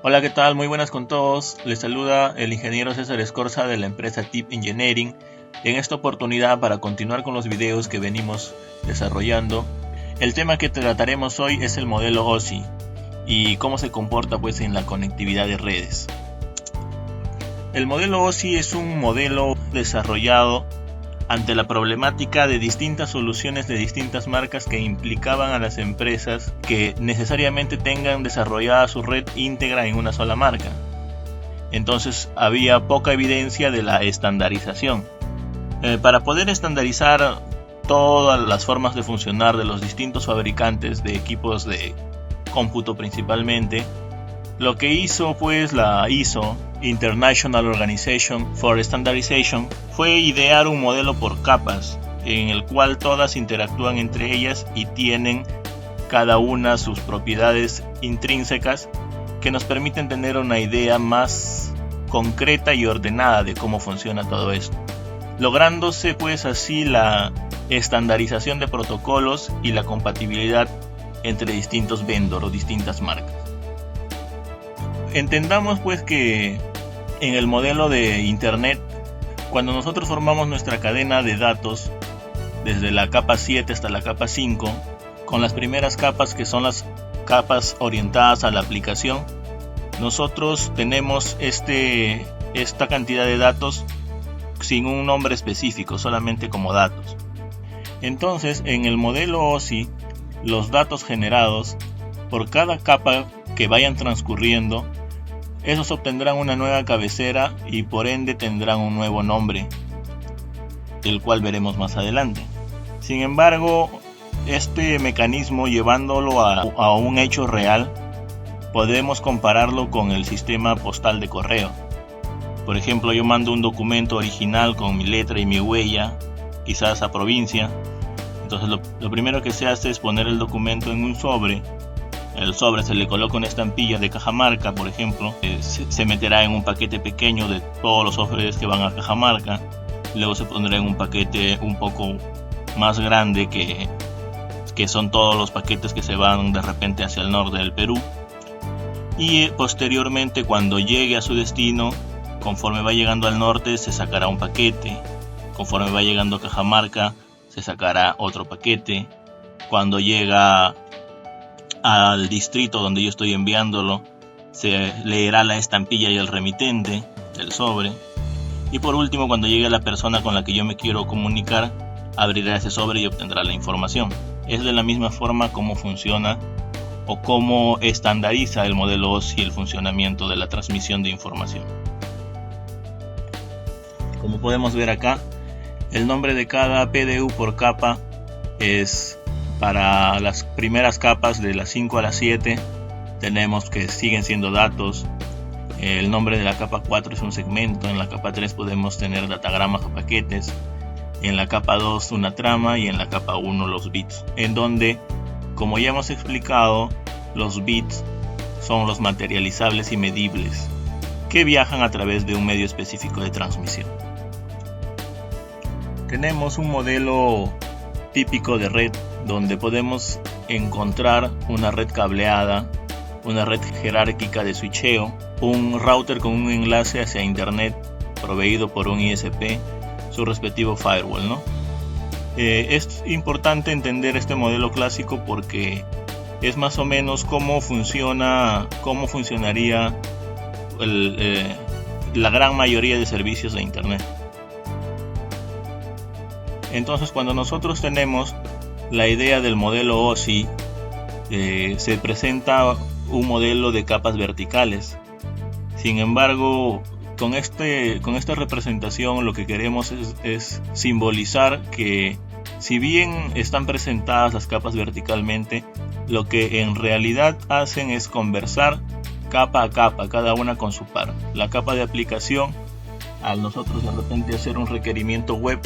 Hola, ¿qué tal? Muy buenas con todos. Les saluda el ingeniero César Escorza de la empresa TIP Engineering. En esta oportunidad, para continuar con los videos que venimos desarrollando, el tema que trataremos hoy es el modelo OSI y cómo se comporta en la conectividad de redes. El modelo OSI es un modelo desarrollado ante la problemática de distintas soluciones de distintas marcas que implicaban a las empresas que necesariamente tengan desarrollada su red íntegra en una sola marca. Entonces había poca evidencia de la estandarización. Para poder estandarizar todas las formas de funcionar de los distintos fabricantes de equipos de cómputo principalmente, lo que hizo la ISO, International Organization for Standardization, fue idear un modelo por capas, en el cual todas interactúan entre ellas y tienen cada una sus propiedades intrínsecas que nos permiten tener una idea más concreta y ordenada de cómo funciona todo esto, lográndose así la estandarización de protocolos y la compatibilidad entre distintos vendors o distintas marcas. Entendamos que en el modelo de Internet, cuando nosotros formamos nuestra cadena de datos desde la capa 7 hasta la capa 5, con las primeras capas que son las capas orientadas a la aplicación, nosotros tenemos esta cantidad de datos sin un nombre específico, solamente como datos. Entonces, en el modelo OSI, los datos generados por cada capa que vayan transcurriendo, esos obtendrán una nueva cabecera y por ende tendrán un nuevo nombre, el cual veremos más adelante. Sin embargo, este mecanismo, llevándolo a un hecho real, podemos compararlo con el sistema postal de correo. Por ejemplo, yo mando un documento original con mi letra y mi huella, quizás a provincia. Entonces lo primero que se hace es poner el documento en un sobre. El sobre se le coloca una estampilla de Cajamarca, por ejemplo. Se meterá en un paquete pequeño de todos los sobres que van a Cajamarca. Luego se pondrá en un paquete un poco más grande que son todos los paquetes que se van de repente hacia el norte del Perú. Y posteriormente, cuando llegue a su destino, conforme va llegando al norte, se sacará un paquete. Conforme va llegando a Cajamarca, se sacará otro paquete. Cuando llega al distrito donde yo estoy enviándolo, se leerá la estampilla y el remitente del sobre. Y por último, cuando llegue a la persona con la que yo me quiero comunicar, abrirá ese sobre y obtendrá la información. Es de la misma forma como funciona o cómo estandariza el modelo OSI el funcionamiento de la transmisión de información. Como podemos ver acá, el nombre de cada PDU por capa es: para las primeras capas de las 5 a las 7 tenemos que siguen siendo datos. El nombre de la capa 4 es un segmento. En la capa 3 podemos tener datagramas o paquetes. En la capa 2 una trama y en la capa 1 los bits, en donde, como ya hemos explicado, los bits son los materializables y medibles que viajan a través de un medio específico de transmisión. Tenemos un modelo típico de red donde podemos encontrar una red cableada, una red jerárquica de switcheo, un router con un enlace hacia internet proveído por un ISP, su respectivo firewall, ¿no? Es importante entender este modelo clásico porque es más o menos cómo funcionaría la gran mayoría de servicios de internet. Entonces, cuando nosotros tenemos la idea del modelo OSI, se presenta un modelo de capas verticales. Sin embargo, con esta representación lo que queremos es simbolizar que, si bien están presentadas las capas verticalmente, lo que en realidad hacen es conversar capa a capa, cada una con su par. La capa de aplicación, al nosotros de repente hacer un requerimiento web,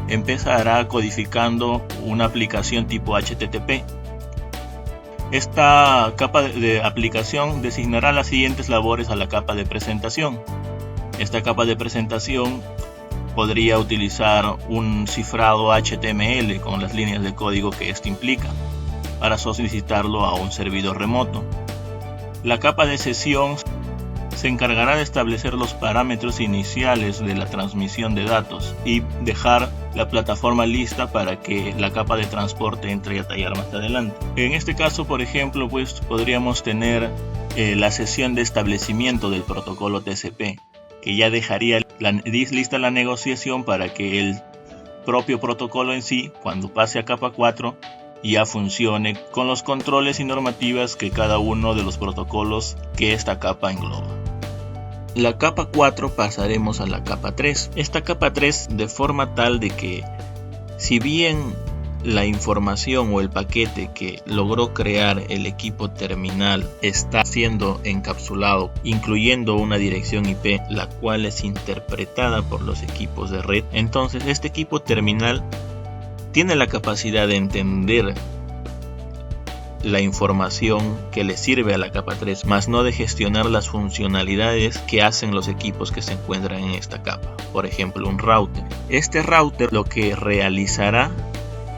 empezará codificando una aplicación tipo HTTP. Esta capa de aplicación designará las siguientes labores a la capa de presentación. Esta capa de presentación podría utilizar un cifrado HTML con las líneas de código que esto implica para solicitarlo a un servidor remoto. La capa de sesión se encargará de establecer los parámetros iniciales de la transmisión de datos y dejar la plataforma lista para que la capa de transporte entre a tallar más adelante. En este caso, por ejemplo, pues podríamos tener la sesión de establecimiento del protocolo TCP, que ya dejaría lista la negociación para que el propio protocolo en sí, cuando pase a capa 4, ya funcione con los controles y normativas que cada uno de los protocolos que esta capa engloba. La capa 4 pasaremos a la capa 3. Esta capa 3 de forma tal de que si bien la información o el paquete que logró crear el equipo terminal está siendo encapsulado, incluyendo una dirección IP, la cual es interpretada por los equipos de red, entonces este equipo terminal tiene la capacidad de entender la información que le sirve a la capa 3, más no de gestionar las funcionalidades que hacen los equipos que se encuentran en esta capa. Por ejemplo, un router. Este router lo que realizará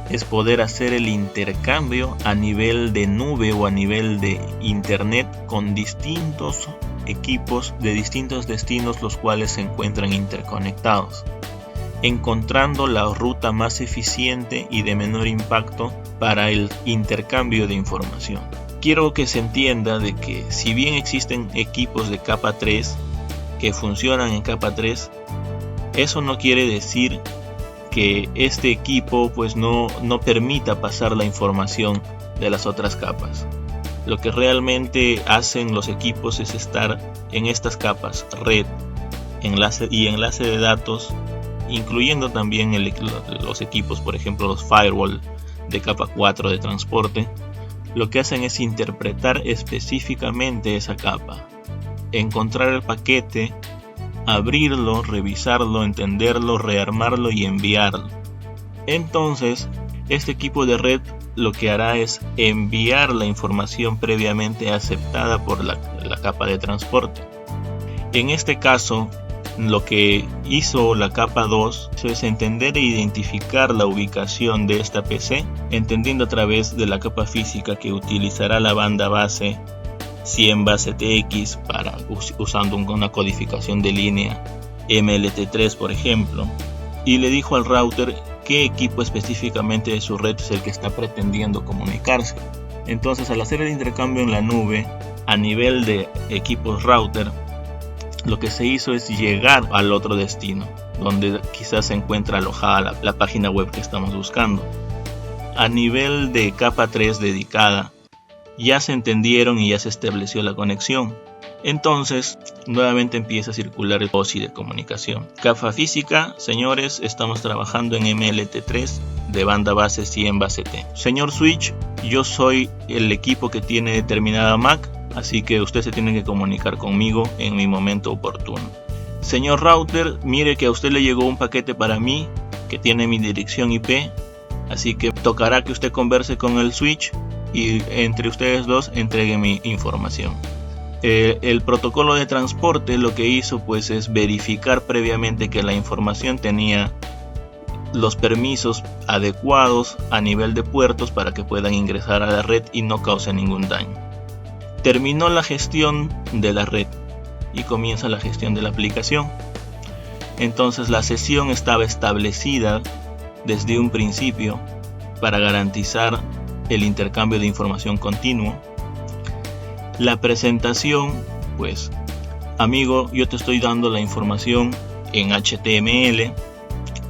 es poder hacer el intercambio a nivel de nube o a nivel de internet con distintos equipos de distintos destinos, los cuales se encuentran interconectados, encontrando la ruta más eficiente y de menor impacto para el intercambio de información. Quiero que se entienda de que si bien existen equipos de capa 3 que funcionan en capa 3, eso no quiere decir que este equipo pues no permita pasar la información de las otras capas. Lo que realmente hacen los equipos es estar en estas capas, red, enlace y enlace de datos, incluyendo también los equipos, por ejemplo los firewall de capa 4 de transporte. Lo que hacen es interpretar específicamente esa capa, encontrar el paquete, abrirlo, revisarlo, entenderlo, rearmarlo y enviarlo. Entonces, este equipo de red lo que hará es enviar la información previamente aceptada por la capa de transporte. En este caso, lo que hizo la capa 2 es entender e identificar la ubicación de esta PC, entendiendo a través de la capa física que utilizará la banda base 100 base TX usando una codificación de línea MLT3, por ejemplo, y le dijo al router qué equipo específicamente de su red es el que está pretendiendo comunicarse. Entonces, al hacer el intercambio en la nube a nivel de equipos router, lo que se hizo es llegar al otro destino, donde quizás se encuentra alojada la página web que estamos buscando. A nivel de capa 3 dedicada, ya se entendieron y ya se estableció la conexión. Entonces, nuevamente empieza a circular el OSI de comunicación. Capa física, señores, estamos trabajando en MLT3 de banda base 100 base T. Señor Switch, yo soy el equipo que tiene determinada MAC, así que usted se tiene que comunicar conmigo en mi momento oportuno. Señor router, mire que a usted le llegó un paquete para mí que tiene mi dirección IP, así que tocará que usted converse con el switch y entre ustedes dos entreguen mi información. El protocolo de transporte lo que hizo pues es verificar previamente que la información tenía los permisos adecuados a nivel de puertos para que puedan ingresar a la red y no cause ningún daño. Terminó la gestión de la red y comienza la gestión de la aplicación. Entonces la sesión estaba establecida desde un principio para garantizar el intercambio de información continuo. La presentación, pues, amigo, yo te estoy dando la información en HTML,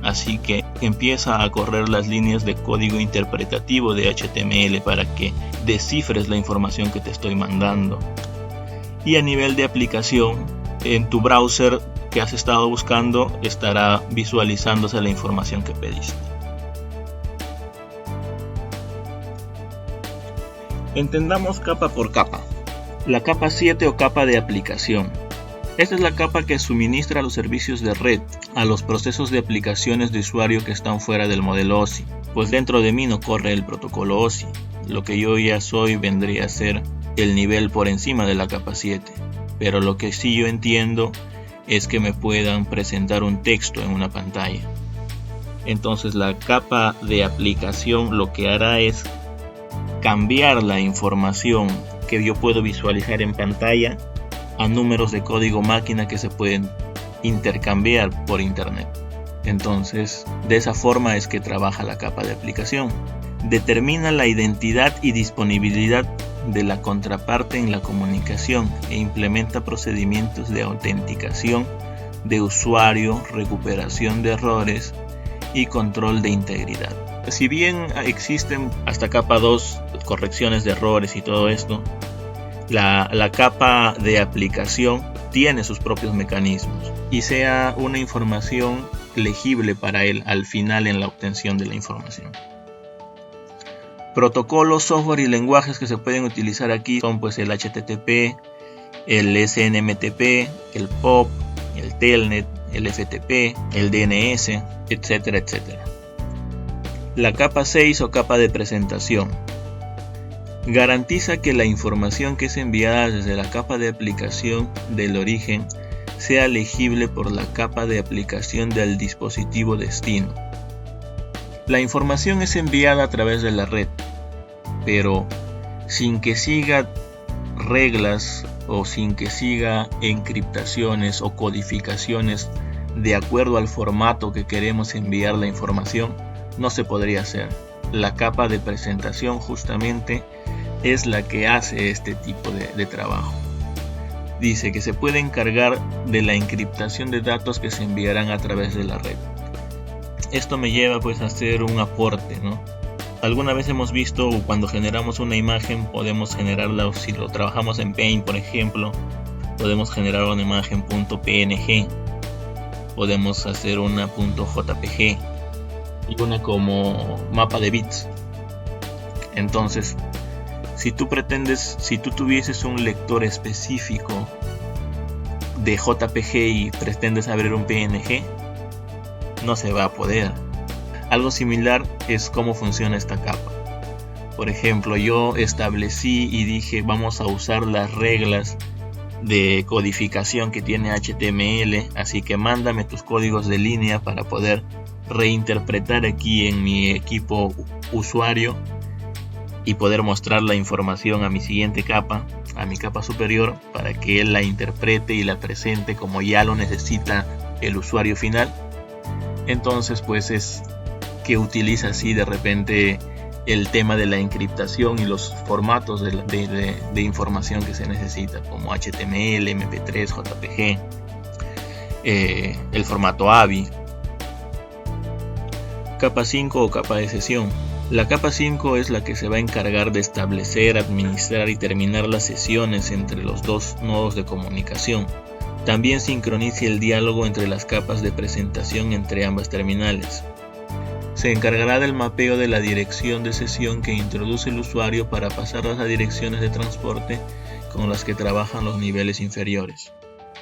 así que empieza a correr las líneas de código interpretativo de HTML para que descifres la información que te estoy mandando. Y a nivel de aplicación, en tu browser que has estado buscando estará visualizándose la información que pediste. Entendamos capa por capa. La capa 7 o capa de aplicación. Esta es la capa que suministra los servicios de red a los procesos de aplicaciones de usuario que están fuera del modelo OSI, pues dentro de mí no corre el protocolo OSI. Lo que yo ya soy vendría a ser el nivel por encima de la capa 7, pero lo que sí yo entiendo es que me puedan presentar un texto en una pantalla. Entonces la capa de aplicación lo que hará es cambiar la información que yo puedo visualizar en pantalla a números de código máquina que se pueden intercambiar por internet. Entonces, de esa forma es que trabaja la capa de aplicación. Determina la identidad y disponibilidad de la contraparte en la comunicación e implementa procedimientos de autenticación de usuario, recuperación de errores y control de integridad. Si bien existen hasta capa 2 correcciones de errores y todo esto, la capa de aplicación tiene sus propios mecanismos y sea una información legible para él al final en la obtención de la información. Protocolos, software y lenguajes que se pueden utilizar aquí son pues el HTTP, el SNMTP, el POP, el Telnet, el FTP, el DNS, etcétera, etcétera. La capa 6 o capa de presentación garantiza que la información que es enviada desde la capa de aplicación del origen sea legible por la capa de aplicación del dispositivo destino. La información es enviada a través de la red, pero sin que siga reglas o sin que siga encriptaciones o codificaciones de acuerdo al formato que queremos enviar la información, no se podría hacer. La capa de presentación justamente es la que hace este tipo de trabajo. Dice que se puede encargar de la encriptación de datos que se enviarán a través de la red. Esto me lleva pues a hacer un aporte, ¿no? Alguna vez hemos visto cuando generamos una imagen podemos generarla, si lo trabajamos en Paint por ejemplo, podemos generar una imagen .png, podemos hacer una .jpg y una como mapa de bits. Entonces, si tú tuvieses un lector específico de JPG y pretendes abrir un PNG, no se va a poder. Algo similar es cómo funciona esta capa. Por ejemplo, yo establecí y dije vamos a usar las reglas de codificación que tiene HTML, así que mándame tus códigos de línea para poder reinterpretar aquí en mi equipo usuario y poder mostrar la información a mi siguiente capa, a mi capa superior, para que él la interprete y la presente como ya lo necesita el usuario final. Entonces pues es que utiliza así de repente el tema de la encriptación y los formatos de información que se necesita, como HTML, MP3, JPG, el formato AVI. Capa 5 o capa de sesión. La capa 5 es la que se va a encargar de establecer, administrar y terminar las sesiones entre los dos nodos de comunicación. También sincroniza el diálogo entre las capas de presentación entre ambas terminales. Se encargará del mapeo de la dirección de sesión que introduce el usuario para pasarlas a direcciones de transporte con las que trabajan los niveles inferiores.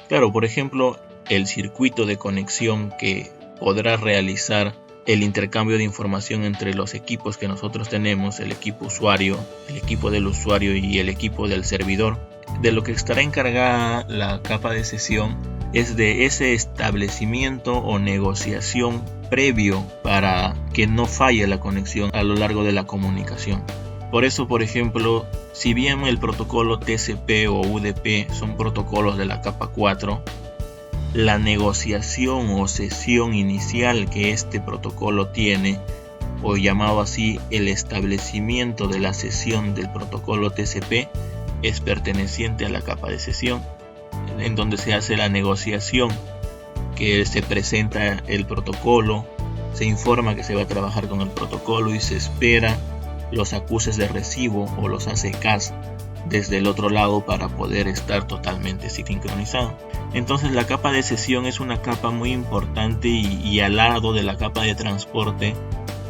Claro, por ejemplo, el circuito de conexión que podrá realizar el intercambio de información entre los equipos que nosotros tenemos, el equipo usuario, el equipo del usuario y el equipo del servidor. De lo que estará encargada la capa de sesión es de ese establecimiento o negociación previo para que no falle la conexión a lo largo de la comunicación. Por eso, por ejemplo, si bien el protocolo TCP o UDP son protocolos de la capa 4, la negociación o sesión inicial que este protocolo tiene, o llamado así el establecimiento de la sesión del protocolo TCP, es perteneciente a la capa de sesión, en donde se hace la negociación, que se presenta el protocolo, se informa que se va a trabajar con el protocolo y se espera los acuses de recibo o los ACKs desde el otro lado para poder estar totalmente sincronizado. Entonces la capa de sesión es una capa muy importante y al lado de la capa de transporte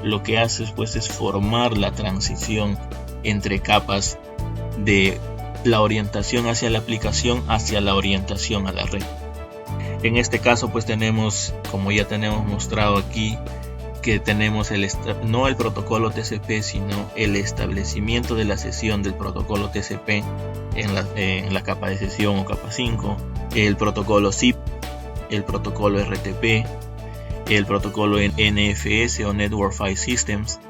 lo que hace pues es formar la transición entre capas de la orientación hacia la aplicación hacia la orientación a la red. En este caso pues tenemos, como ya tenemos mostrado aquí, que tenemos no el protocolo TCP, sino el establecimiento de la sesión del protocolo TCP en la capa de sesión o capa 5, el protocolo ZIP, el protocolo RTP, el protocolo NFS o Network File Systems.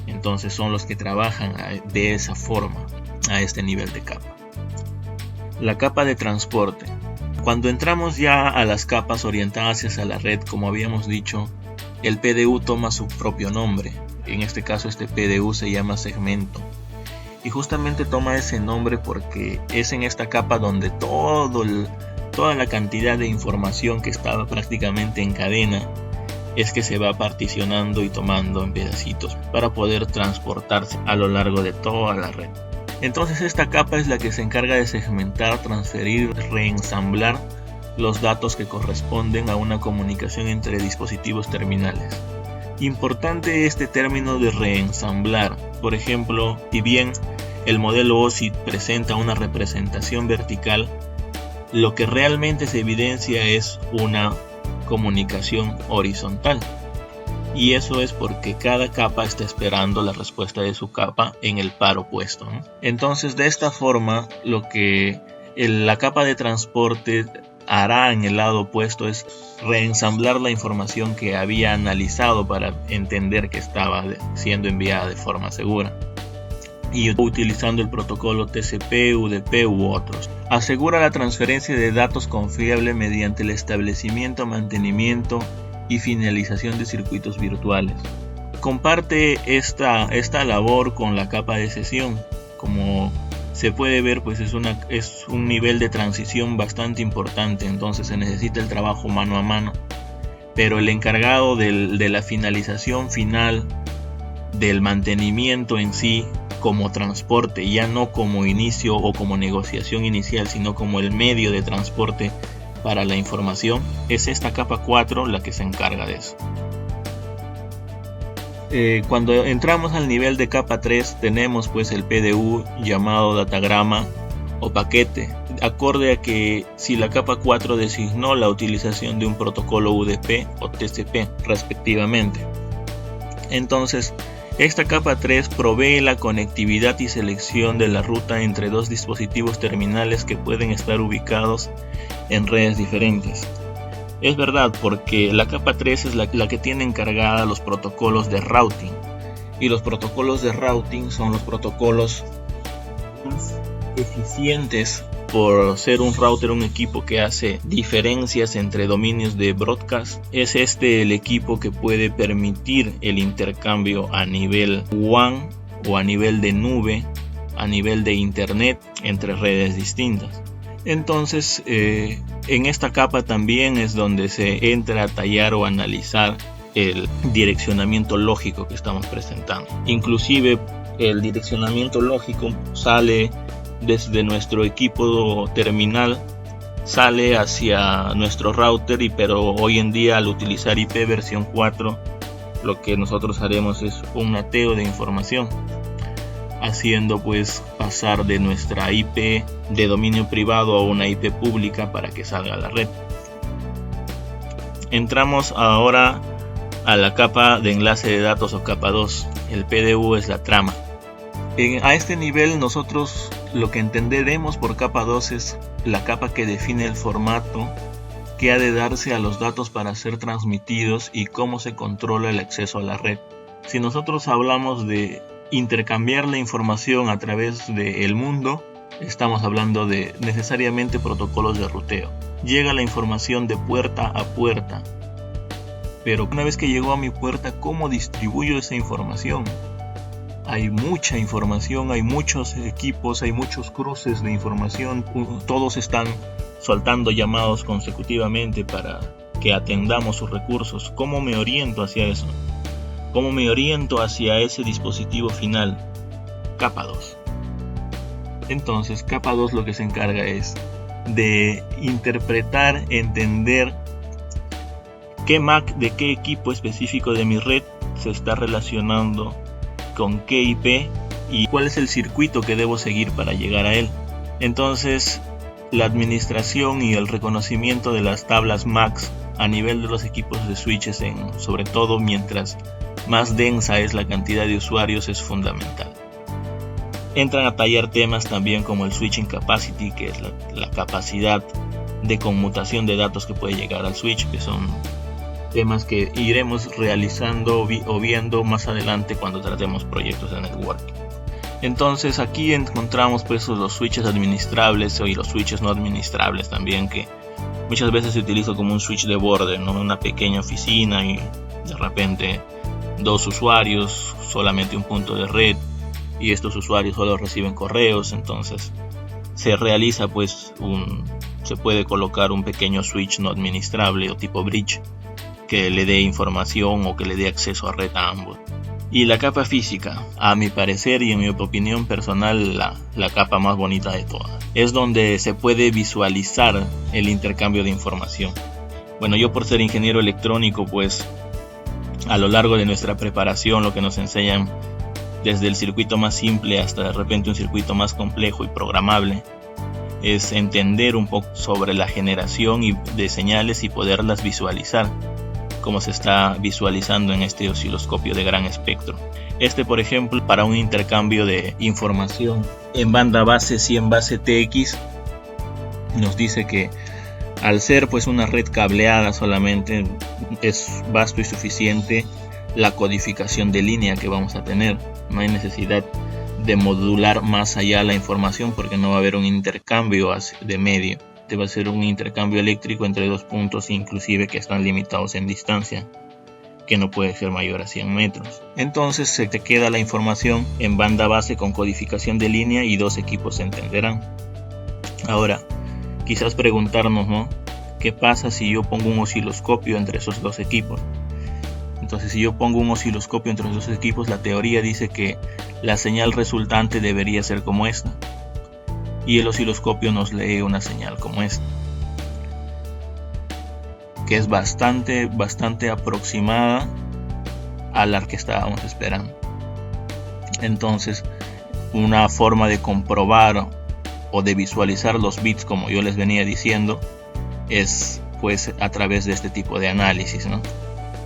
Entonces son los que trabajan de esa forma. a este nivel de capa. La capa de transporte. Cuando entramos ya a las capas orientadas hacia la red, como habíamos dicho, el PDU toma su propio nombre. En este caso, este PDU se llama segmento. Y justamente toma ese nombre porque es en esta capa donde toda la cantidad de información que estaba prácticamente en cadena es que se va particionando y tomando en pedacitos para poder transportarse a lo largo de toda la red. Entonces esta capa es la que se encarga de segmentar, transferir, reensamblar los datos que corresponden a una comunicación entre dispositivos terminales. Importante este término de reensamblar. Por ejemplo, si bien el modelo OSI presenta una representación vertical, lo que realmente se evidencia es una comunicación horizontal. Y eso es porque cada capa está esperando la respuesta de su capa en el par opuesto, ¿no? Entonces, de esta forma, lo que la capa de transporte hará en el lado opuesto es reensamblar la información que había analizado para entender que estaba siendo enviada de forma segura, y utilizando el protocolo TCP, UDP u otros. Asegura la transferencia de datos confiable mediante el establecimiento, mantenimiento y finalización de circuitos virtuales. Comparte esta labor con la capa de sesión. Como se puede ver, pues es un nivel de transición bastante importante, entonces se necesita el trabajo mano a mano. Pero el encargado de la finalización final, del mantenimiento en sí, como transporte, ya no como inicio o como negociación inicial, sino como el medio de transporte para la información, es esta capa 4 la que se encarga de eso. Cuando entramos al nivel de capa 3 tenemos pues el PDU llamado datagrama o paquete, acorde a que si la capa 4 designó la utilización de un protocolo UDP o TCP respectivamente. Entonces esta capa 3 provee la conectividad y selección de la ruta entre dos dispositivos terminales que pueden estar ubicados en redes diferentes. Es verdad, porque la capa 3 es la que tiene encargada los protocolos de routing, y los protocolos de routing son los protocolos más eficientes por ser un router, un equipo que hace diferencias entre dominios de broadcast. Es el equipo que puede permitir el intercambio a nivel WAN o a nivel de nube, a nivel de internet entre redes distintas. Entonces en esta capa también es donde se entra a tallar o analizar el direccionamiento lógico que estamos presentando. Inclusive el direccionamiento lógico sale desde nuestro equipo terminal, sale hacia nuestro router, pero hoy en día al utilizar IP versión 4 lo que nosotros haremos es un nateo de información, haciendo pues pasar de nuestra IP de dominio privado a una IP pública para que salga a la red. Entramos ahora a la capa de enlace de datos o capa 2. El PDU es la trama. A este nivel nosotros lo que entenderemos por capa 2 es la capa que define el formato que ha de darse a los datos para ser transmitidos y cómo se controla el acceso a la red. Si nosotros hablamos de intercambiar la información a través del mundo, estamos hablando de necesariamente protocolos de ruteo. Llega la información de puerta a puerta, pero una vez que llegó a mi puerta, ¿cómo distribuyo esa información? Hay mucha información, hay muchos equipos, hay muchos cruces de información, todos están soltando llamados consecutivamente para que atendamos sus recursos. ¿Cómo me oriento hacia eso? ¿Cómo me oriento hacia ese dispositivo final? Capa 2. Entonces, capa 2 lo que se encarga es de interpretar, entender qué MAC de qué equipo específico de mi red se está relacionando con qué IP y cuál es el circuito que debo seguir para llegar a él. Entonces, la administración y el reconocimiento de las tablas MAC a nivel de los equipos de switches, sobre todo mientras más densa es la cantidad de usuarios, es fundamental. Entran a tallar temas también como el switching capacity, que es la capacidad de conmutación de datos que puede llegar al switch, que son temas que iremos realizando o viendo más adelante cuando tratemos proyectos de networking. Entonces aquí encontramos pues los switches administrables y los switches no administrables también, que muchas veces se utiliza como un switch de borde, ¿no? Una pequeña oficina y de repente 2 usuarios, solamente un punto de red, y estos usuarios solo reciben correos. Entonces se realiza pues se puede colocar un pequeño switch no administrable o tipo bridge que le dé información o que le dé acceso a red a ambos. Y la capa física, a mi parecer y en mi opinión personal, la capa más bonita de todas. Es donde se puede visualizar el intercambio de información. Bueno, yo por ser ingeniero electrónico, pues a lo largo de nuestra preparación lo que nos enseñan, desde el circuito más simple hasta de repente un circuito más complejo y programable, es entender un poco sobre la generación de señales y poderlas visualizar, como se está visualizando en este osciloscopio de gran espectro. Por ejemplo, para un intercambio de información en banda base 100 base TX, nos dice que al ser pues una red cableada solamente es vasto y suficiente la codificación de línea que vamos a tener. No hay necesidad de modular más allá la información, porque no va a haber un intercambio de medio. Va a ser un intercambio eléctrico entre 2 puntos, inclusive que están limitados en distancia, que no puede ser mayor a 100 metros. Entonces se te queda la información en banda base con codificación de línea y 2 equipos se entenderán. Ahora, quizás preguntarnos, ¿no? ¿Qué pasa si yo pongo un osciloscopio entre esos 2 equipos? Entonces, si yo pongo un osciloscopio entre los 2 equipos, la teoría dice que la señal resultante debería ser como esta, y el osciloscopio nos lee una señal como esta, que es bastante aproximada a la que estábamos esperando. Entonces, una forma de comprobar o de visualizar los bits, como yo les venía diciendo, es pues a través de este tipo de análisis, ¿no?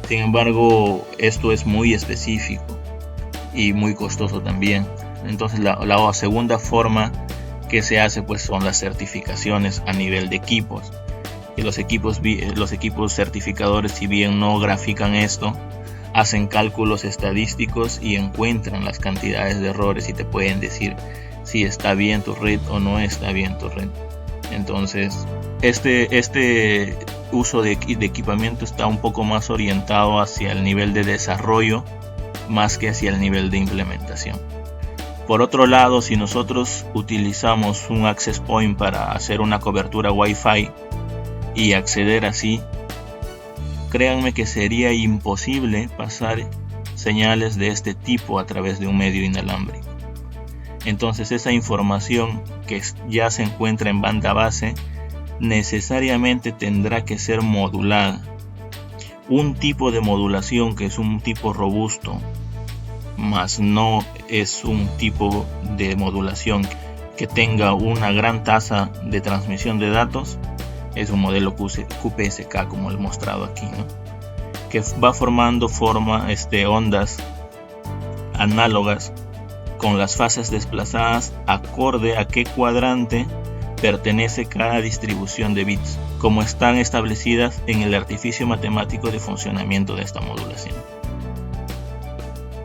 Sin embargo, esto es muy específico y muy costoso también. Entonces la segunda forma que se hace pues son las certificaciones a nivel de equipos. Y los equipos certificadores, si bien no grafican esto, hacen cálculos estadísticos y encuentran las cantidades de errores y te pueden decir si está bien tu red o no está bien tu red. Entonces este uso de equipamiento está un poco más orientado hacia el nivel de desarrollo más que hacia el nivel de implementación. Por otro lado, si nosotros utilizamos un access point para hacer una cobertura Wi-Fi y acceder así, créanme que sería imposible pasar señales de este tipo a través de un medio inalámbrico. Entonces esa información que ya se encuentra en banda base necesariamente tendrá que ser modulada. Un tipo de modulación que es un tipo robusto, más no es un tipo de modulación que tenga una gran tasa de transmisión de datos, es un modelo QPSK como el mostrado aquí, ¿no? Que va formando ondas análogas con las fases desplazadas acorde a qué cuadrante pertenece cada distribución de bits, como están establecidas en el artificio matemático de funcionamiento de esta modulación.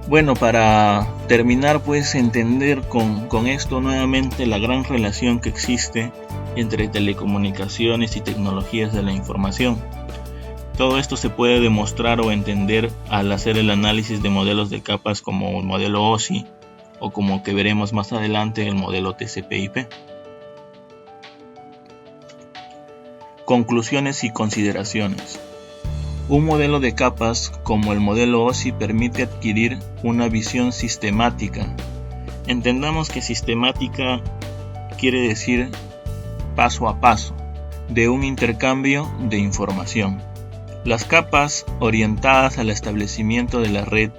Bueno, para terminar, pues entender con esto nuevamente la gran relación que existe entre telecomunicaciones y tecnologías de la información. Todo esto se puede demostrar o entender al hacer el análisis de modelos de capas como el modelo OSI o como que veremos más adelante el modelo TCP/IP. Conclusiones y consideraciones. Un modelo de capas como el modelo OSI permite adquirir una visión sistemática. Entendamos que sistemática quiere decir paso a paso de un intercambio de información. Las capas orientadas al establecimiento de la red,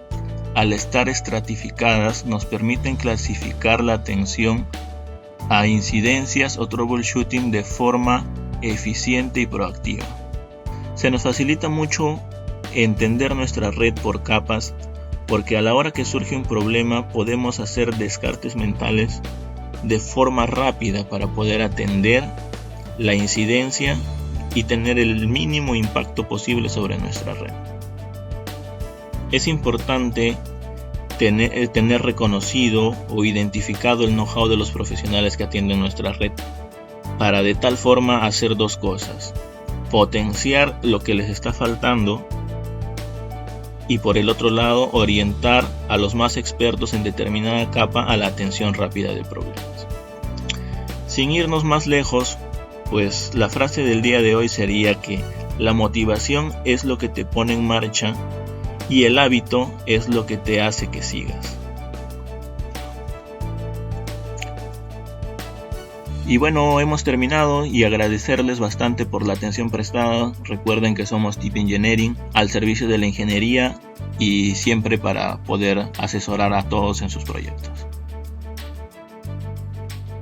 al estar estratificadas, nos permiten clasificar la atención a incidencias o troubleshooting de forma eficiente y proactiva. Se nos facilita mucho entender nuestra red por capas, porque a la hora que surge un problema podemos hacer descartes mentales de forma rápida para poder atender la incidencia y tener el mínimo impacto posible sobre nuestra red. Es importante tener reconocido o identificado el know-how de los profesionales que atienden nuestra red, para de tal forma hacer dos cosas: potenciar lo que les está faltando y por el otro lado orientar a los más expertos en determinada capa a la atención rápida de problemas. Sin irnos más lejos, pues la frase del día de hoy sería que la motivación es lo que te pone en marcha y el hábito es lo que te hace que sigas. Y bueno, hemos terminado y agradecerles bastante por la atención prestada. Recuerden que somos TIP Engineering, al servicio de la ingeniería y siempre para poder asesorar a todos en sus proyectos.